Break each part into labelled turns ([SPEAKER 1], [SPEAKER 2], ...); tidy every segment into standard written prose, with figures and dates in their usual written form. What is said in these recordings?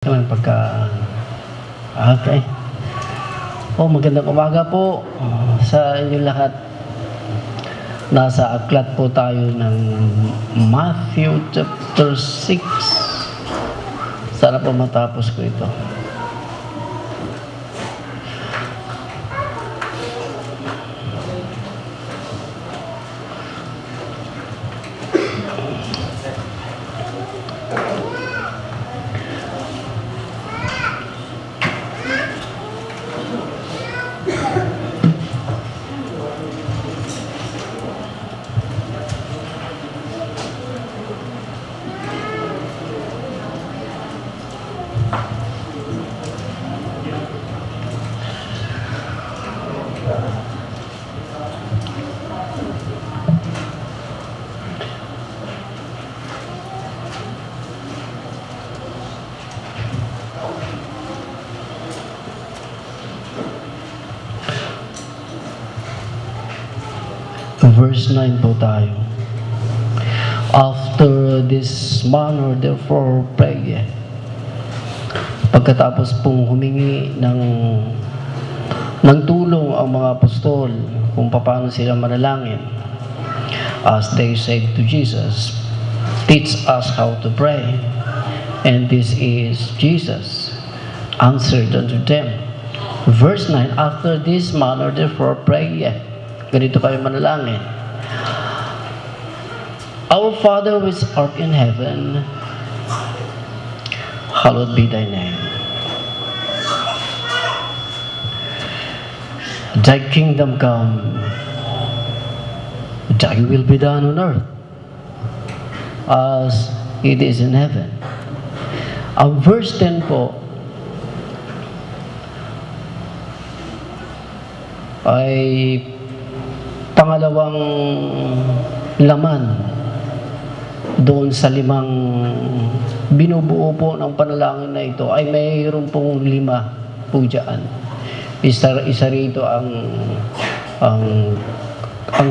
[SPEAKER 1] Lang pagka okay. Magandang umaga po sa inyo lahat. Nasa aklat po tayo ng Matthew chapter 6. Sana po matapos ko ito. Verse 9 po tayo. After this manner, therefore, pray. Pagkatapos pong humingi ng tulong ang mga apostol kung paano sila manalangin, as they said to Jesus, "Teach us how to pray." And this is Jesus answered unto them. Verse 9, after this manner, therefore, pray. Ganito kayo manalangin. Our Father which art in heaven, hallowed be thy name. Thy kingdom come, thy will be done on earth as it is in heaven. Ang verse 10 po ay pangalawang laman doon sa 5 binubuo po ng panalangin na ito. Ay mayroon pong 5 po dyan. Isa rito ang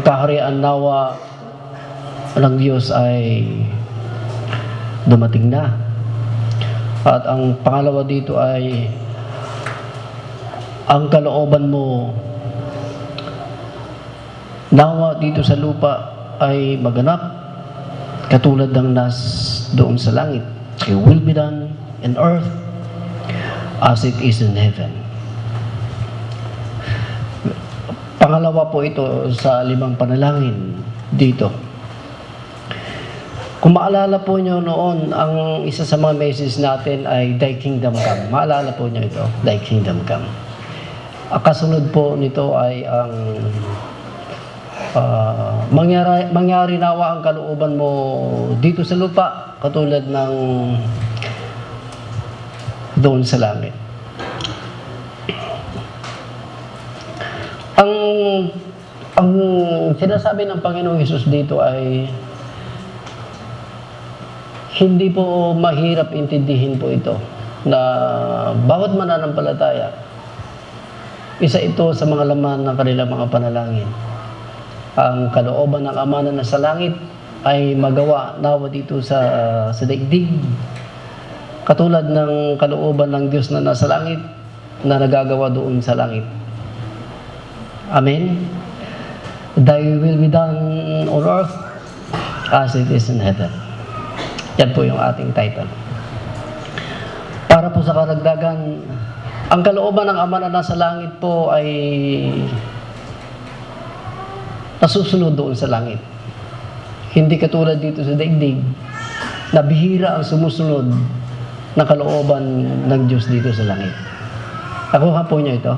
[SPEAKER 1] kaharian nawa ng Diyos ay dumating na. At ang pangalawa dito ay ang kalooban mo nawa dito sa lupa ay maganap katulad ng doon sa langit. It will be done in earth as it is in heaven. Pangalawa po ito sa 5 panalangin dito. Kung maalala po nyo noon, ang isa sa mga message natin ay Thy Kingdom Come. Maalala po nyo ito, Thy Kingdom Come. Kasunod po nito ay ang mangyari nawa ang kalooban mo dito sa lupa katulad ng doon sa langit. Ang sinasabi ng Panginoong Hesus dito ay hindi po mahirap intindihin po ito na bawat mananampalataya, isa ito sa mga laman ng kanilang mga panalangin. Ang kalooban ng Ama na nasa langit ay magawa nawa dito sa daigdig. Katulad ng kalooban ng Diyos na nasa langit na nagagawa doon sa langit. Amen? Thy will be done on earth as it is in heaven. Yan po yung ating title. Para po sa karagdagan, ang kalooban ng Ama na nasa langit po ay nasusunod doon sa langit. Hindi katulad dito sa daigdig na bihira ang sumusunod na kalooban ng Diyos dito sa langit. Nakuha po niyo ito?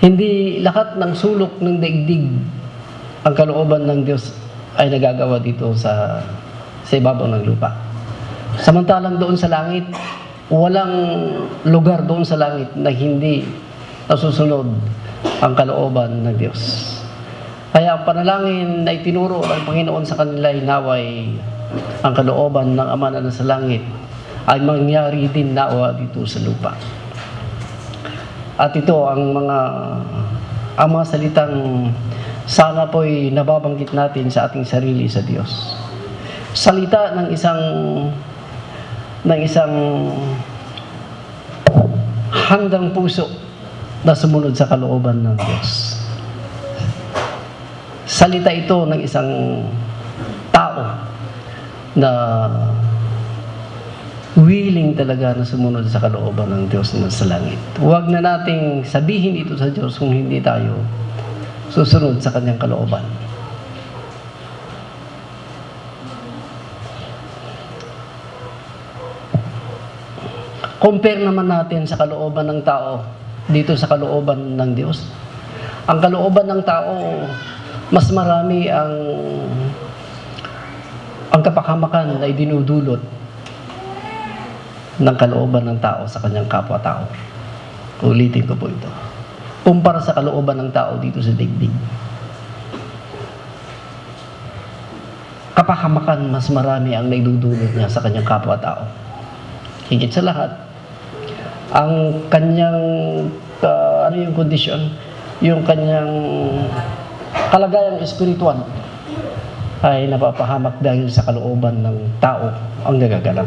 [SPEAKER 1] Hindi lahat ng sulok ng daigdig ang kalooban ng Diyos ay nagagawa dito sa ibabaw ng lupa. Samantalang doon sa langit, walang lugar doon sa langit na hindi nasusunod ang kalooban ng Diyos. Kaya ang panalangin na itinuro ng Panginoon sa kanila ay naway ang kalooban ng Ama na nasa langit ay mangyari din nawa dito sa lupa. At ito ang mga salitang sana po'y nababanggit natin sa ating sarili sa Diyos. Salita ng isang ng isang handang puso na sumunod sa kalooban ng Diyos. Salita ito ng isang tao na willing talaga na sumunod sa kalooban ng Diyos na sa langit. Huwag na nating sabihin ito sa Diyos kung hindi tayo susunod sa kanyang kalooban. Compare naman natin sa kalooban ng tao dito sa kalooban ng Diyos. Ang kalooban ng tao, mas marami ang kapakamakan na idinudulot ng kalooban ng tao sa kanyang kapwa-tao. Ulitin ko po ito. Kumpara sa kalooban ng tao dito sa daigdig. Kapakamakan, mas marami ang naidudulot niya sa kanyang kapwa-tao. Higit sa lahat, ang kanyang ano yung kondisyon, yung kanyang kalagayang espiritual ay napapahamak dahil sa kalooban ng tao ang nagaganap.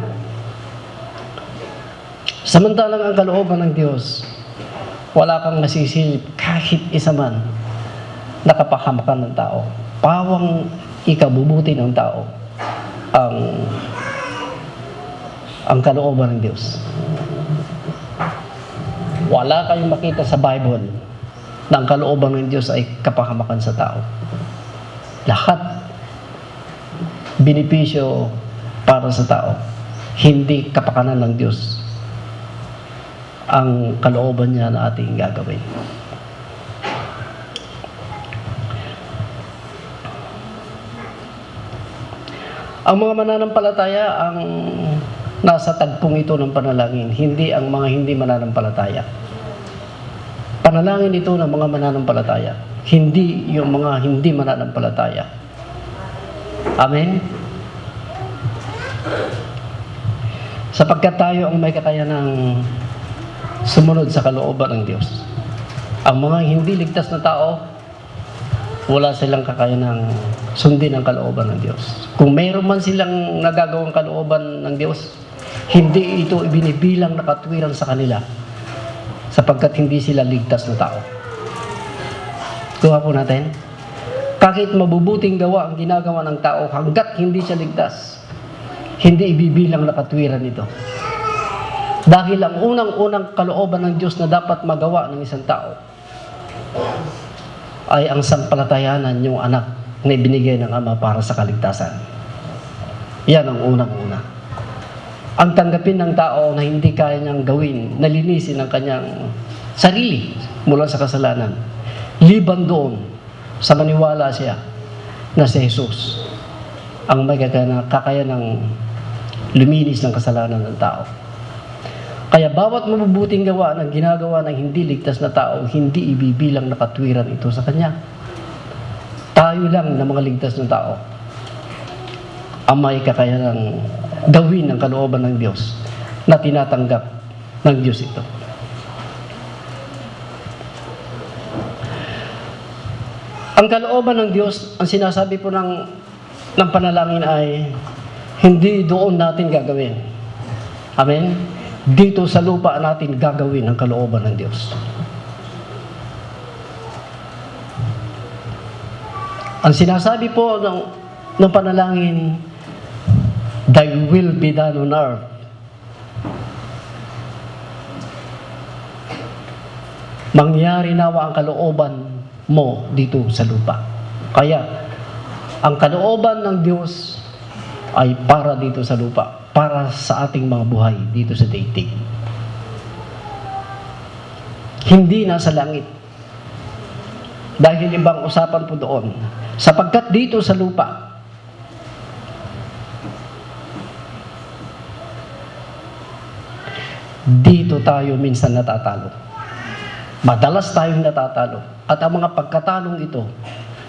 [SPEAKER 1] Samantalang ang kalooban ng Diyos, wala kang masisilip kahit isa man na kapahamakan ng tao. Pawang ikabubuti ng tao ang kalooban ng Diyos. Wala kayong makita sa Bible na ang kalooban ng Diyos ay kapahamakan sa tao. Lahat benepisyo para sa tao. Hindi kapakanan ng Diyos ang kalooban niya na ating gagawin. Ang mga mananampalataya ang nasa tagpong ito ng panalangin, hindi ang mga hindi mananampalataya. Panalangin ito ng mga mananampalataya, hindi yung mga hindi mananampalataya. Amen? Sapagkat tayo ang may kakayanang sumunod sa kalooban ng Diyos. Ang mga hindi ligtas na tao, wala silang kakayanang sundin ang kalooban ng Diyos. Kung mayroon man silang nagagawang kalooban ng Diyos, hindi ito ibinibilang na katwiran sa kanila sapagkat hindi sila ligtas na tao. Kuha po natin. Kahit mabubuting gawa ang ginagawa ng tao, hanggat hindi siya ligtas, hindi ibibilang na katwiran ito. Dahil ang unang-unang kalooban ng Diyos na dapat magawa ng isang tao ay ang sampalatayanan yung anak na ibinigay ng Ama para sa kaligtasan. Yan ang unang-una. Ang tanggapin ng tao na hindi kaya niyang gawin, nalinisin ang kanyang sarili mula sa kasalanan. Liban doon sa maniwala siya na si Jesus ang may kakayanang luminis ng kasalanan ng tao. Kaya bawat mabubuting gawa ng ginagawa ng hindi ligtas na tao, hindi ibibilang na katwiran ito sa kanya. Tayo lang na mga ligtas na tao ang may kakayanang gawin ng kalooban ng Diyos na tinatanggap ng Diyos ito. Ang kalooban ng Diyos, ang sinasabi po ng panalangin ay hindi doon natin gagawin. Amen? Dito sa lupa natin gagawin ang kalooban ng Diyos. Ang sinasabi po ng panalangin, Thy will be done on earth. Mangyari nawa ang kalooban mo dito sa lupa. Kaya, ang kalooban ng Diyos ay para dito sa lupa, para sa ating mga buhay dito sa daigdig. Hindi nasa langit. Dahil ibang usapan po doon. Sapagkat dito sa lupa, dito tayo minsan natatalo. Madalas tayong natatalo. At ang mga pagkatalong ito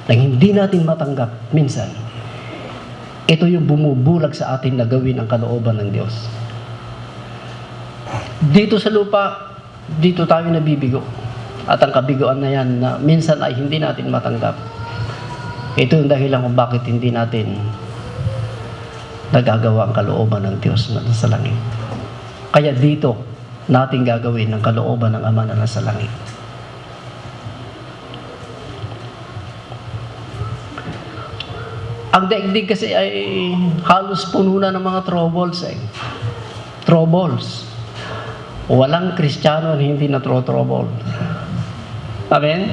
[SPEAKER 1] na hindi natin matanggap minsan, ito yung bumubulag sa atin na gawin ang kalooban ng Diyos. Dito sa lupa, dito tayo nabibigo. At ang kabigoan na yan na minsan ay hindi natin matanggap. Ito yung dahilan kung bakit hindi natin nagagawa ang kalooban ng Diyos na nasa langit. Kaya dito natin gagawin ang kalooban ng Ama na nasa langit. Ang daigdig kasi ay halos puno na ng mga troubles eh. Troubles. Walang Kristiyano na hindi na trouble. Amen?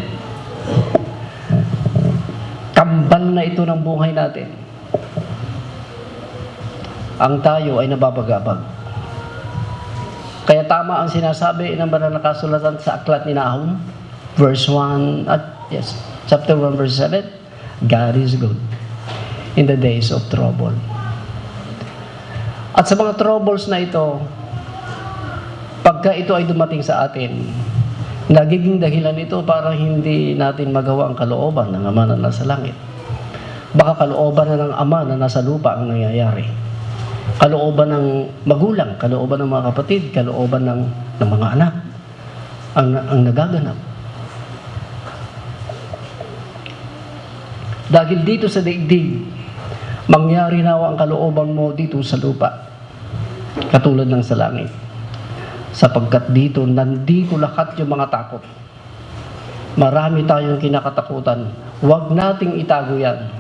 [SPEAKER 1] Kambal na ito ng buhay natin. Ang tayo ay nababagabag. Kaya tama ang sinasabi ng banal na kasulatan sa aklat ni Nahum, verse 1, chapter 1, verse 7, God is good in the days of trouble. At sa mga troubles na ito, pagka ito ay dumating sa atin, nagiging dahilan ito para hindi natin magawa ang kalooban ng Ama na nasa langit. Baka kalooban na ng Ama na nasa lupa ang nangyayari. Kalooban ng magulang, kalooban ng mga kapatid, kalooban ng mga anak ang nagaganap. Dahil dito sa daigdig, mangyari nawa ang kalooban mo dito sa lupa, katulad ng sa langit. Sapagkat dito, nandito lahat yung mga takot. Marami tayong kinakatakutan. Huwag nating itago yan.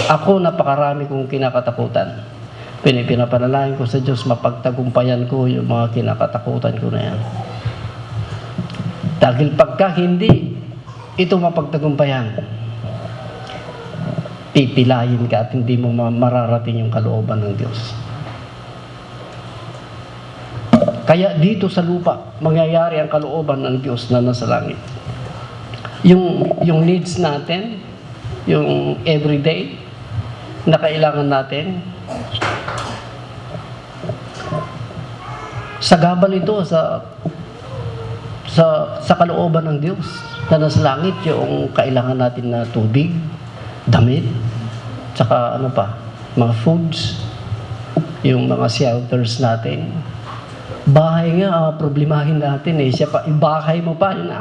[SPEAKER 1] Ako, napakarami kong kinakatakutan. Pinapanalangin ko sa Diyos, mapagtagumpayan ko yung mga kinakatakutan ko na yan. Dahil pagka hindi ito mapagtagumpayan, pipilayin ka at hindi mo mararating yung kalooban ng Diyos. Kaya dito sa lupa, mangyayari ang kalooban ng Diyos na nasa langit. Yung needs natin, yung everyday na kailangan natin, sagabal ito sa kalooban ng Diyos na nasa langit, yung kailangan natin na tubig, damit, tsaka mga foods, yung mga shelters natin. Bahay nga, problemahin natin eh. Siya pa, ibahay mo pa yun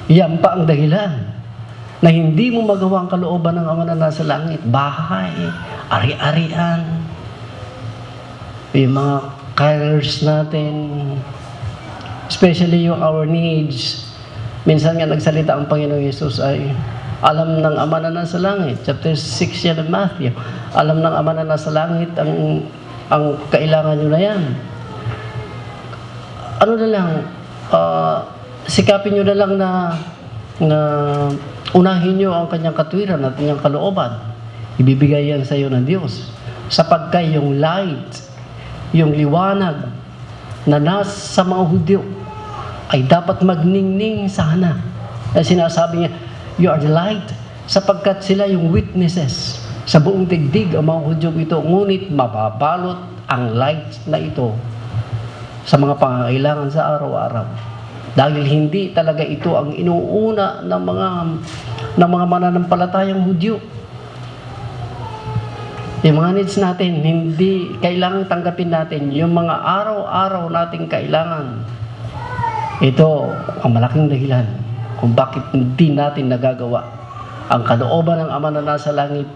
[SPEAKER 1] Yan pa ang dahilan na hindi mo magawa ang kalooban ng Ama na nasa langit. Bahay, ari-arian, yung mga cares natin, especially yung our needs. Minsan nga nagsalita ang Panginoong Yesus ay alam ng Ama na nasa langit. Chapter 6 yan ng Matthew. Alam ng Ama na nasa langit ang kailangan nyo na yan. Ano na lang, sikapin nyo na lang na unahin nyo ang kanyang katwiran at kanyang kalooban. Ibibigay yan sa iyo ng Diyos. Sapagkat yung light, yung liwanag na nasa mga Hudyo ay dapat magningning sana. Sinasabi niya, you are the light, sapagkat sila yung witnesses sa buong digdig ang mga Hudyo ito. Ngunit mababalot ang light na ito sa mga pangangailangan sa araw-araw. Dahil hindi talaga ito ang inuuna ng mga mananampalatayang Hudyo. Yung mga needs natin, hindi kailangang tanggapin natin. Yung mga araw-araw nating kailangan. Ito ang malaking dahilan kung bakit hindi natin nagagawa ang kalooban ng Ama na nasa langit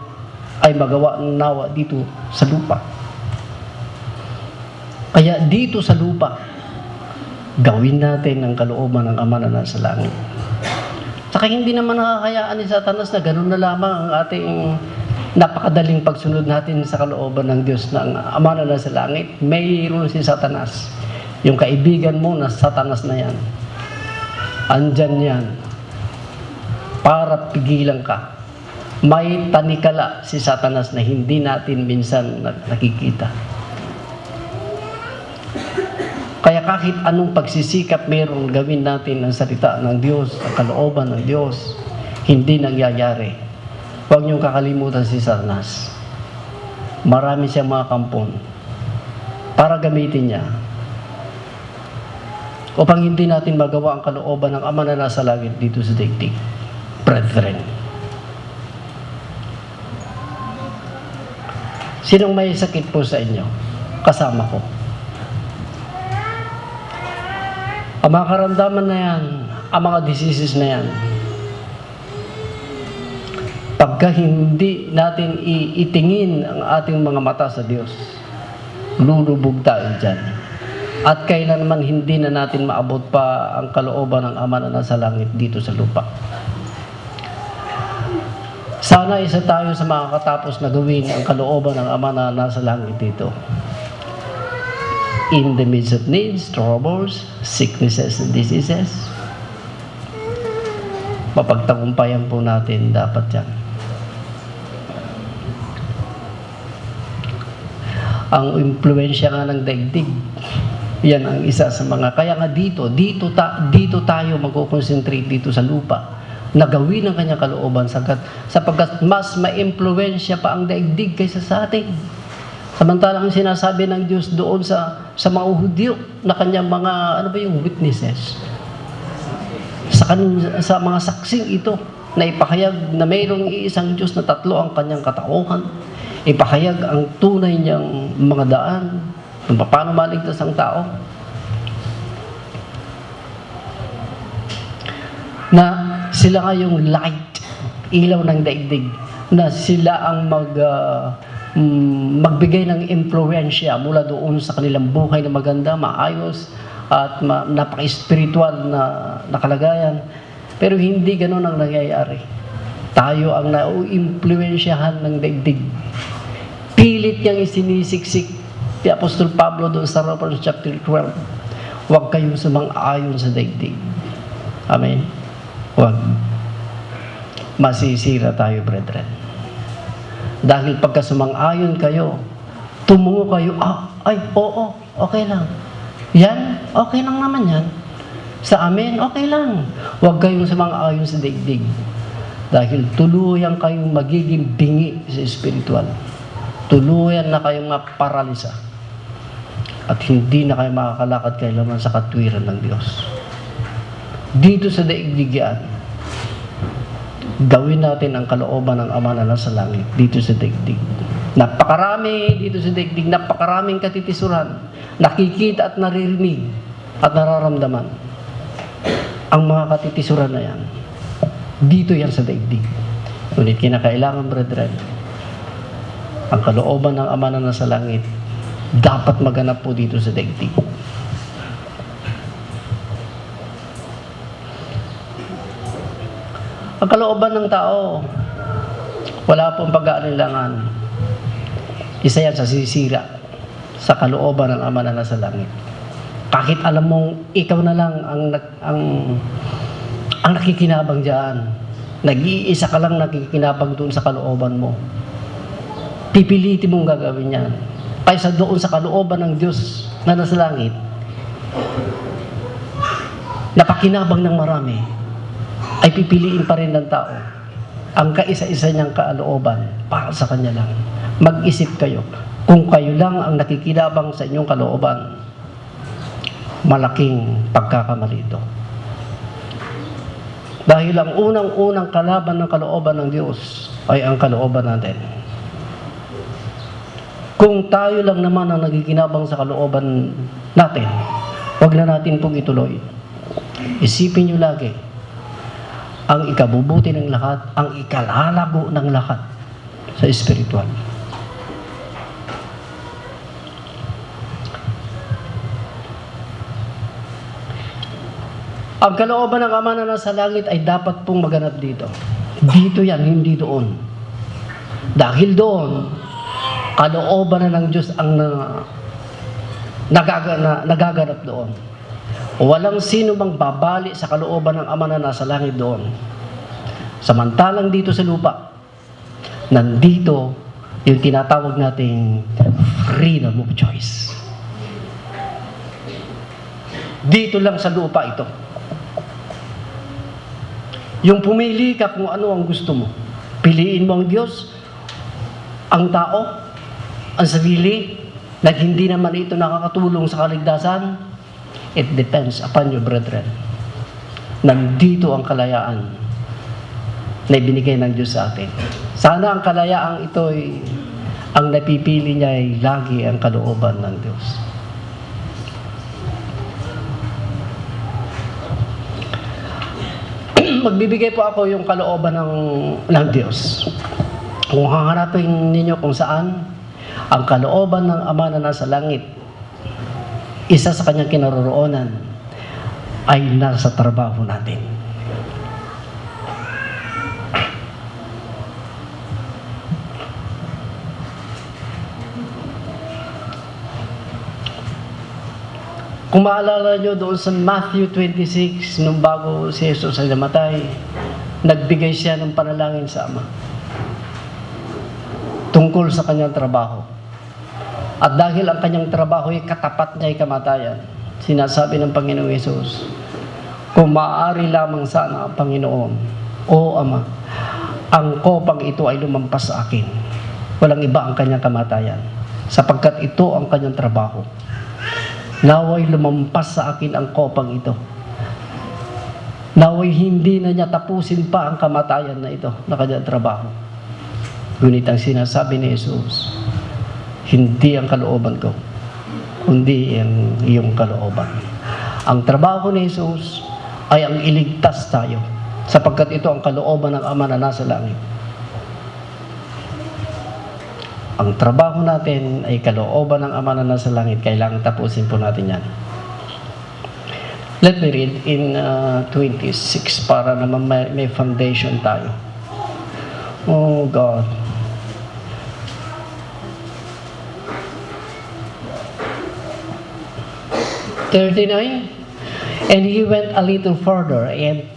[SPEAKER 1] ay magawa ng nawa dito sa lupa. Kaya dito sa lupa, gawin natin ang kalooban ng Ama na nasa langit. Saka hindi naman nakakayaan ni Satanas na ganun na lamang ang ating napakadaling pagsunod natin sa kalooban ng Diyos ng Ama na nasa langit. Mayroon si Satanas. Yung kaibigan mo na Satanas na yan. Andyan yan. Para pigilan ka. May tanikala si Satanas na hindi natin minsan nakikita. Kaya kahit anong pagsisikap meron gawin natin ang salita ng Diyos, ang kalooban ng Diyos, hindi nangyayari. Huwag niyong kakalimutan si Satanas. Marami siyang mga kampon para gamitin niya upang hindi natin magawa ang kalooban ng Ama na nasa langit dito sa daigdig. Brethren, sinong may sakit po sa inyo? Kasama ko. Ang mga karamdaman na yan, ang mga diseases na yan, pagka hindi natin itingin ang ating mga mata sa Diyos, lulubog tayo dyan. At kailanman hindi na natin maabot pa ang kalooban ng Ama na nasa langit dito sa lupa. Sana isa tayo sa makakatapos na gawin ang kalooban ng Ama na nasa langit dito. In the midst of needs, troubles, sicknesses, and diseases, mapagtagumpayan po natin dapat yan. Ang impluensya nga ng daigdig, yan ang isa sa mga, kaya nga dito tayo magko-concentrate dito sa lupa, na gawin ang kanyang kalooban sapagkat mas ma-impluensya pa ang daigdig kaysa sa atin. Samantalang sinasabi ng Diyos doon sa mga Hudyo na kanyang mga, witnesses, sa mga saksing ito, na ipahayag na mayroong iisang Diyos na tatlo ang kanyang katauhan, ipahayag ang tunay niyang mga daan, kung paano maligtas ang tao, na sila nga yung light, ilaw ng daigdig, na sila ang magbigay ng impluensya mula doon sa kanilang buhay na maganda, maayos, at napaka-spiritual na kalagayan. Pero hindi ganun ang nangyayari. Tayo ang naiimpluensyahan ng daigdig. Pilit niyang isinisiksik ni Apostol Pablo doon sa Romans chapter 12. Huwag kayong sumang-ayon sa daigdig. Amen? Huwag. Masisira tayo, brethren. Dahil pagka sumang-ayon kayo, tumungo kayo, oo, okay lang. Yan, okay lang naman yan. Sa amin, okay lang. Huwag kayong sumang-ayon sa daigdig. Dahil tuluyan kayong magiging bingi sa spiritual. Tuluyan na kayong maparalisa. At hindi na kayo makakalakad kailanman sa katwiran ng Diyos. Dito sa daigdig yan, gawin natin ang kalooban ng Ama na nasa langit dito sa daigdig. Napakarami dito sa daigdig, napakaraming katitisuran, nakikita at naririnig at nararamdaman. Ang mga katitisuran na yan, dito yan sa daigdig. Ngunit kinakailangan, brethren, ang kalooban ng Ama na nasa langit dapat maganap po dito sa daigdig. Ang kalooban ng tao, wala pong pag-aalinlangan. Isa yan sa sisira sa kalooban ng Ama na nasa langit. Kahit alam mong ikaw na lang ang nakikinabang diyan, nag-iisa ka lang nakikinabang doon sa kalooban mo, pipilitin mong gagawin yan. Kaysa doon sa kalooban ng Diyos na nasa langit, napakinabang ng marami, ay pipiliin pa rin ng tao ang kaisa-isa niyang kalooban para sa kanya lang. Mag-isip kayo, kung kayo lang ang nakikinabang sa inyong kalooban, malaking pagkakamali ito. Dahil ang unang-unang kalaban ng kalooban ng Diyos ay ang kalooban natin. Kung tayo lang naman ang nakikinabang sa kalooban natin, huwag na natin pong ituloy. Isipin nyo lagi, ang ikabubuti ng lahat, ang ikalalago ng lahat sa espiritual. Ang kalooban ng Ama na nasa langit ay dapat pong maganap dito. Dito yan, hindi doon. Dahil doon, kalooban na ng Diyos ang nagaganap doon. Walang sino mang babali sa kalooban ng Ama na nasa langit doon. Samantalang dito sa lupa, nandito yung tinatawag nating freedom of choice. Dito lang sa lupa ito. Yung pumili ka kung ano ang gusto mo. Piliin mo ang Diyos, ang tao, ang sarili, na hindi naman ito nakakatulong sa kaligtasan. It depends upon you, brethren. Nandito ang kalayaan na ibinigay ng Diyos sa atin. Sana ang kalayaang ito ay ang napipili niya ay lagi ang kalooban ng Diyos. Magbibigay po ako yung kalooban ng Diyos. Kung hahanapin ninyo kung saan ang kalooban ng Ama na nasa langit, isa sa kanyang kinaroroonan ay nasa trabaho natin. Kung maalala nyo doon sa Matthew 26, nung bago si Jesus ay namatay, nagbigay siya ng panalangin sa Ama tungkol sa kanyang trabaho. At dahil ang kanyang trabaho ay katapat niya ay kamatayan, sinasabi ng Panginoong Jesus, kung maaari lamang sana ang Panginoon, o Ama, ang kopang ito ay lumampas sa akin. Walang iba ang kanyang kamatayan, sapagkat ito ang kanyang trabaho. Naway lumampas sa akin ang kopang ito. Naway hindi na niya tapusin pa ang kamatayan na ito na kanyang trabaho. Ngunit ang sinasabi ni Jesus, hindi ang kalooban ko, kundi ang iyong kalooban. Ang trabaho ni Jesus ay ang iligtas tayo, sapagkat ito ang kalooban ng Ama na nasa langit. Ang trabaho natin ay kalooban ng Ama na nasa langit. Kailangan tapusin po natin yan. Let me read in 26 para naman may foundation tayo. Oh God. And he went a little further and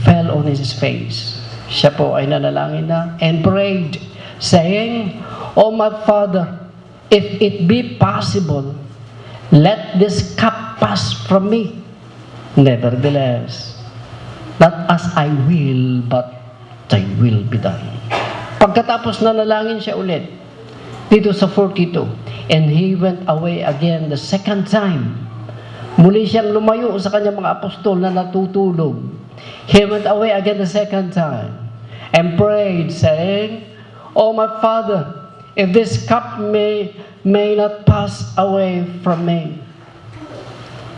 [SPEAKER 1] fell on his face. Siya po ay nanalangin na and prayed, saying, O my Father, if it be possible, let this cup pass from me. Nevertheless, not as I will, but thy will be done. Pagkatapos nanalangin siya ulit, dito sa 42, and he went away again the second time. Muli siyang lumayo sa kanyang mga apostol na natutulog. He went away again the second time and prayed, saying, O my Father, if this cup may not pass away from me,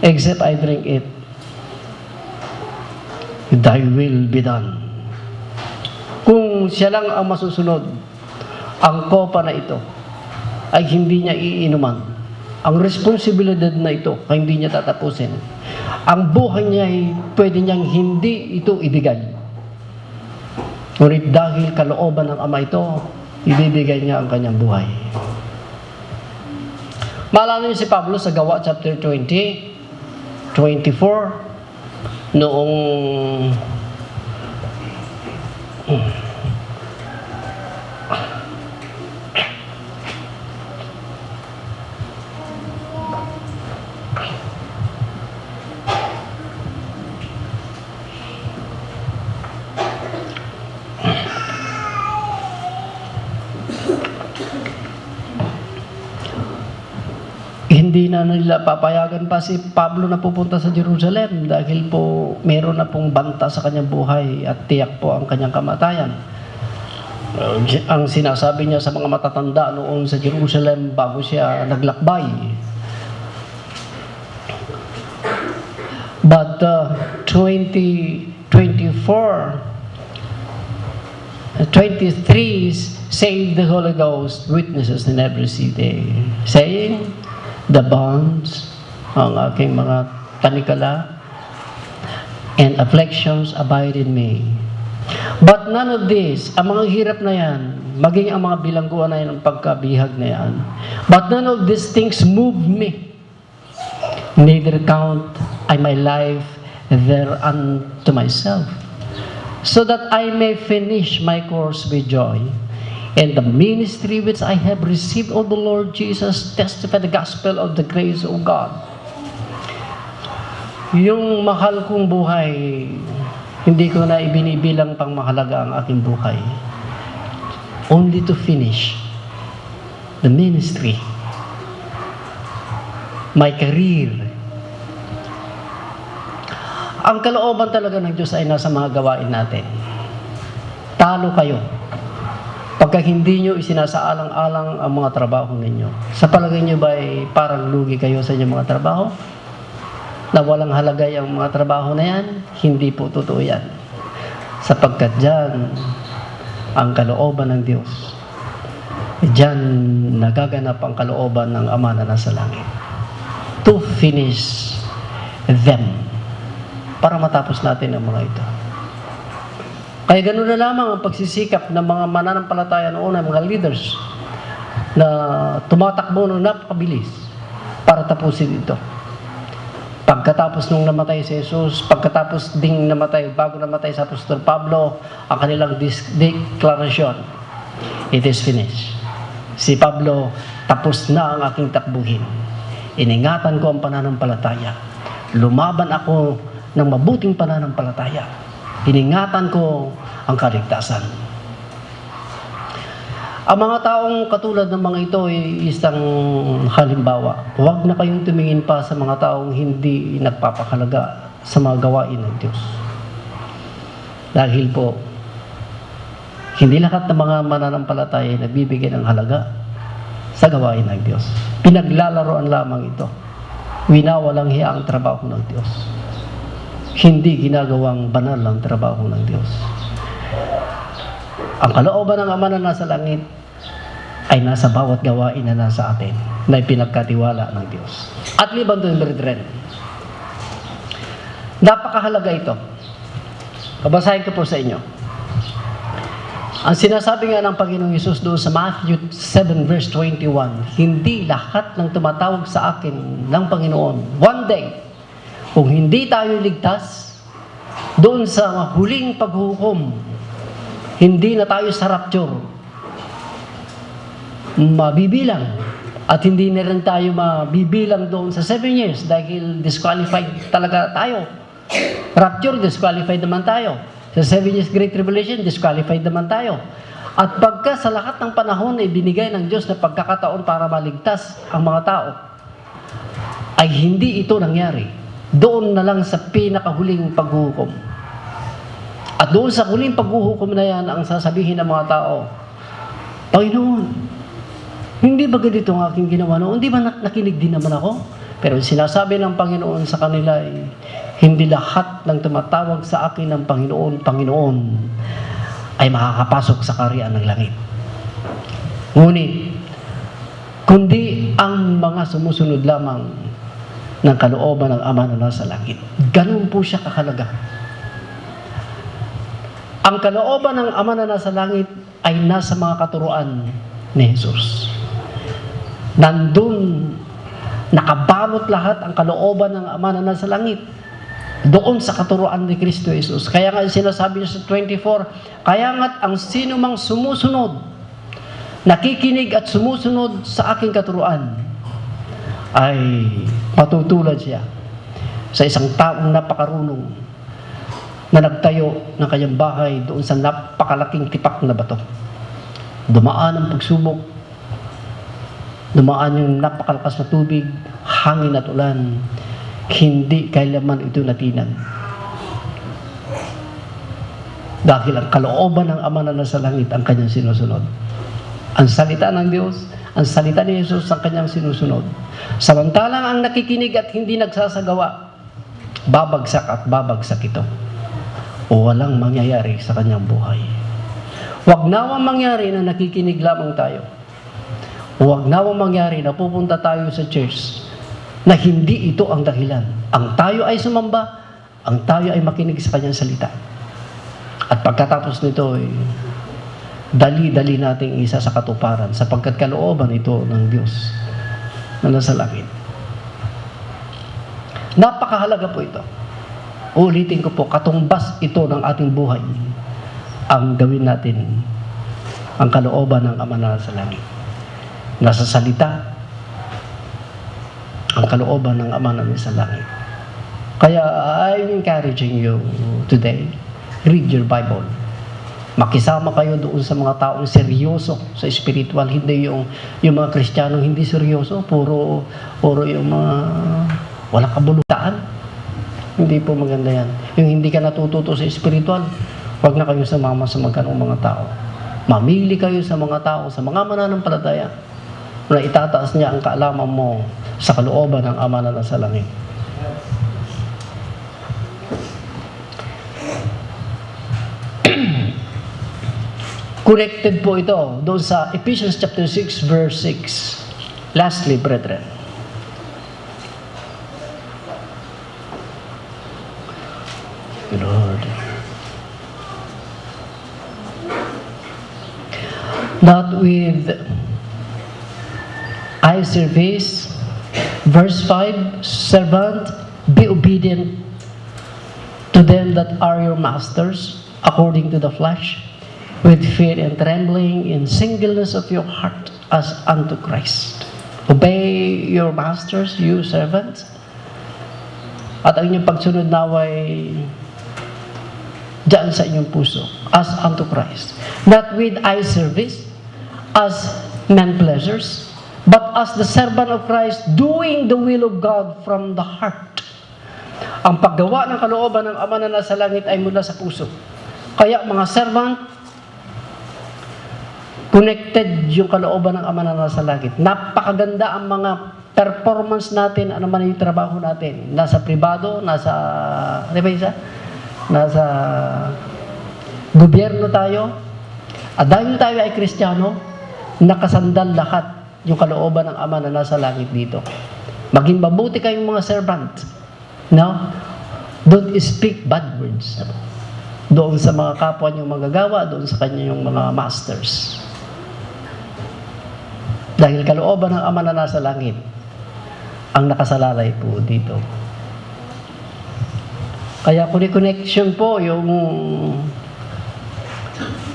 [SPEAKER 1] except I drink it, thy will be done. Kung siya lang ang masusunod, ang kopa na ito ay hindi niya iinuman. Ang responsibilidad na ito ay hindi niya tatapusin. Ang buhay niya ay pwede niyang hindi ito ibigay. Ngunit dahil kalooban ng Ama ito, ibibigay niya ang kanyang buhay. Maalala niyo si Pablo sa Gawa chapter 20, 24, noong hindi na nila papayagan pa si Pablo na pupunta sa Jerusalem dahil po meron na pong banta sa kanyang buhay at tiyak po ang kanyang kamatayan. Ang sinasabi niya sa mga matatanda noon sa Jerusalem bago siya naglakbay. But 23 saved the Holy Ghost witnesses in every city, saying, the bonds, ang aking mga tanikala, and afflictions abide in me. But none of this, ang mga hirap na yan, maging ang mga bilangguan na yan, ang pagkabihag na yan, but none of these things move me, neither count I my life thereunto myself, so that I may finish my course with joy, and the ministry which I have received of the Lord Jesus, testify the gospel of the grace of God. Yung mahal kong buhay, hindi ko na ibinibilang pang mahalaga ang aking buhay. Only to finish the ministry, my career. Ang kalooban talaga ng Diyos ay nasa mga gawain natin. Talo kayo pagka hindi nyo isinasaalang-alang ang mga trabaho ninyo. Sa palagay nyo ba ay parang lugi kayo sa inyong mga trabaho? Na walang halagay ang mga trabaho na yan? Hindi po totoo yan. Sapagkat dyan, ang kalooban ng Diyos. Dyan nagaganap ang kalooban ng Ama na nasa langit. to finish them. Para matapos natin ang mga ito. Kaya ganoon na lamang ang pagsisikap ng mga mananampalataya noon, ng mga leaders na tumatakbo ng napakabilis para tapusin ito. Pagkatapos nung namatay si Jesus, pagkatapos ding namatay, bago namatay sa Apostol Pablo, ang kanilang declaration, it is finished. Si Pablo, tapos na ang aking takbuhin. Iningatan ko ang pananampalataya. Lumaban ako ng mabuting pananampalataya. Iningatan ko ang kaligtasan. Ang mga taong katulad ng mga ito ay isang halimbawa. Huwag na kayong tumingin pa sa mga taong hindi nagpapakalaga sa mga gawain ng Diyos. Dahil po, hindi lahat ng mga mananampalataya ay nagbibigay ng halaga sa gawain ng Diyos. Pinaglalaroan lamang ito. Winawalang hiya ang trabaho ng Diyos. Hindi ginagawang banal ang trabaho ng Diyos. Ang kalooban ng Ama na nasa langit ay nasa bawat gawain na nasa atin na ipinagkatiwala ng Diyos. At liban doon, brethren, napakahalaga ito. Kabasahin ko po sa inyo. Ang sinasabi nga ng Panginoong Hesus doon sa Matthew 7 verse 21, hindi lahat ng tumatawag sa akin ng Panginoon, one day, kung hindi tayo ligtas, doon sa huling paghuhukom, hindi na tayo sa rapture, mabibilang. At hindi na rin tayo mabibilang doon sa 7 years dahil disqualified talaga tayo. Rapture, disqualified naman tayo. Sa 7 years Great Tribulation, disqualified naman tayo. At pagka sa lahat ng panahon ay binigay ng Diyos na pagkakataon para maligtas ang mga tao, ay hindi ito nangyari. Doon na lang sa pinakahuling paghuhukom. At doon sa huling paghuhukom na yan, ang sasabihin ng mga tao, Panginoon, hindi ba ganito ang aking ginawa noon? Hindi ba nakinig din naman ako? Pero sinasabi ng Panginoon sa kanila ay, hindi lahat ng tumatawag sa akin ng Panginoon, Panginoon, ay makakapasok sa kaharian ng langit. Ngunit, kundi ang mga sumusunod lamang ng kalooban ng Ama na nasa langit. Ganun po siya kakalaga. Ang kalooban ng Ama na nasa langit ay nasa mga katuruan ni Jesus. Nandun, nakabalot lahat ang kalooban ng Ama na nasa langit. Doon sa katuruan ni Kristo Jesus. Kaya nga sinasabi niya sa 24, kaya nga't ang sino mang sumusunod, nakikinig at sumusunod sa aking katuruan, ay matutulad siya sa isang taong napakarunong na nagtayo ng kanyang bahay doon sa napakalaking tipak na bato. Dumaan ang pagsubok, dumaan yung napakalakas na tubig, hangin at ulan, hindi kailanman ito natinan. Dahil ang kalooban ng Ama na nasa langit ang kanyang sinusunod. Ang salita ng Diyos, ang salita ni Jesus ang kanyang sinusunod. Samantalang ang nakikinig at hindi nagsasagawa, babagsak at babagsak ito. O walang mangyayari sa kanyang buhay. Huwag nawang mangyari na nakikinig lamang tayo. Huwag nawang mangyari na pupunta tayo sa church na hindi ito ang dahilan. Ang tayo ay sumamba, ang tayo ay makinig sa kanyang salita. At pagkatapos nito ay dali-dali nating isa sa katuparan sapagkat kalooban ito ng Diyos na nasa langit. Napakahalaga po ito. Ulitin ko po, katumbas ito ng ating buhay ang gawin natin ang kalooban ng Ama na nasa langit. Nasa salita ang kalooban ng Ama na nasa langit. Kaya I'm encouraging you today, read your Bible. Makisama kayo doon sa mga taong seryoso sa spiritual, hindi yung mga Kristiyanong hindi seryoso, puro yung mga walang kabulutaan. Hindi po maganda yan. Yung hindi ka natututo sa spiritual, huwag na kayo sumama sa magkanong mga tao. Mamili kayo sa mga tao, sa mga mananampalataya, na itataas niya ang kaalaman mo sa kalooban ng Ama na nasa langit. Connected po ito doon sa Ephesians chapter 6 verse 6. Lastly, brethren, you, Lord. Not with eye service. Verse 5, servant, be obedient to them that are your masters, according to the flesh, with fear and trembling, in singleness of your heart, as unto Christ. Obey your masters, you servants, at ang inyong pagsunod naway diyan sa inyong puso, as unto Christ. Not with eye service, as men pleasures, but as the servant of Christ, doing the will of God from the heart. Ang paggawa ng kalooban ng Ama na nasa langit ay mula sa puso. Kaya mga servant, connected yung kalooban ng Ama na nasa langit. Napakaganda ang mga performance natin, ano man yung trabaho natin. Nasa pribado, nasa gobyerno tayo. At dahil tayo ay Kristiyano, nakasandal lahat yung kalooban ng Ama na nasa langit dito. Maging mabuti kayong mga servant. No? Don't speak bad words. Doon sa mga kapwa niyong magagawa, doon sa kanya yung mga masters. Dahil kalooban ng Ama na nasa langit ang nakasalalay po dito. Kaya connection po yung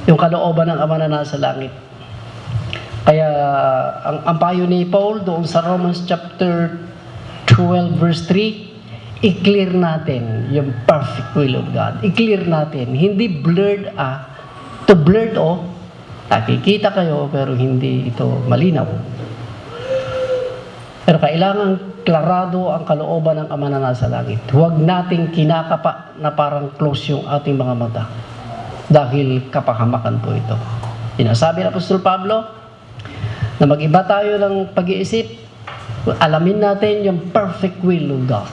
[SPEAKER 1] kalooban ng Ama na nasa langit. Kaya ang payo ni Paul doon sa Romans chapter 12 verse 3, i-clear natin yung perfect will of God. I-clear natin. Hindi blurred to blurred nakikita kayo pero hindi ito malinaw. Pero kailangan klarado ang kalooban ng Ama na nasa langit. Huwag nating kinakapa na parang close yung ating mga mata. Dahil kapahamakan po ito. Sinasabi ng Apostol Pablo, na mag-iba tayo ng pag-iisip, alamin natin yung perfect will of God.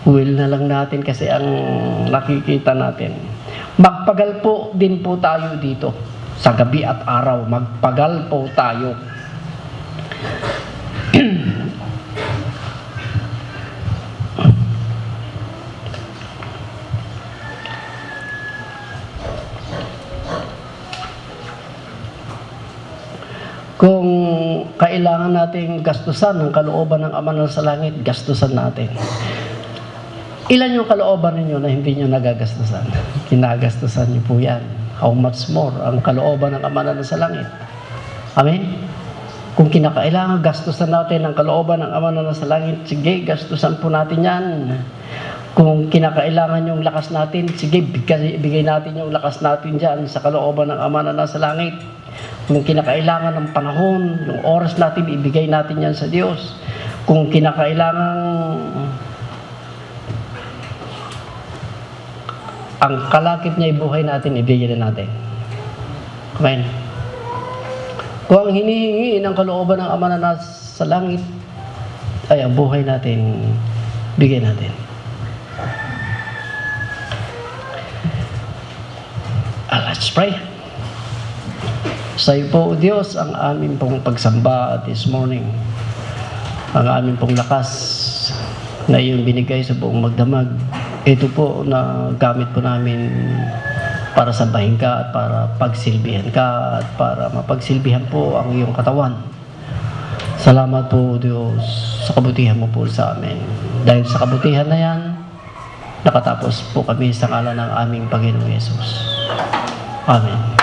[SPEAKER 1] Will na lang natin kasi ang nakikita natin. Magpagal po din po tayo dito. Sa gabi at araw, magpagal po tayo. Kung kailangan nating gastusan ng kalooban ng Ama na sa langit, gastusan natin. Ilan yung kalooban ninyo na hindi nyo nagagastusan? Kinagastusan nyo po yan. How much more ang kalooban ng Ama na sa langit? Amen? Kung kinakailangan gastusan natin ang kalooban ng Ama na sa langit, sige, gastusan po natin yan. Kung kinakailangan yung lakas natin, sige, bigay natin yung lakas natin dyan sa kalooban ng Ama na nasa langit. Kung kinakailangan ng panahon, yung oras natin, ibigay natin yan sa Diyos. Kung kinakailangan ang kalakip niya ibuhay natin, ibigay na natin. Amen. Kung ang hinihingi ng kalooban ng Ama na nasa langit, ay ang buhay natin, bigay natin. Let's pray. Sa iyo po, Diyos, ang aming pong pagsamba this morning. Ang aming pong lakas na iyong binigay sa buong magdamag. Ito po na gamit po namin para sambahin ka at para pagsilbihan ka at para mapagsilbihan po ang iyong katawan. Salamat po, Diyos, sa kabutihan mo po sa amin. Dahil sa kabutihan na yan, nakatapos po kami sa ngalan ng aming Panginoong Yesus. Amen.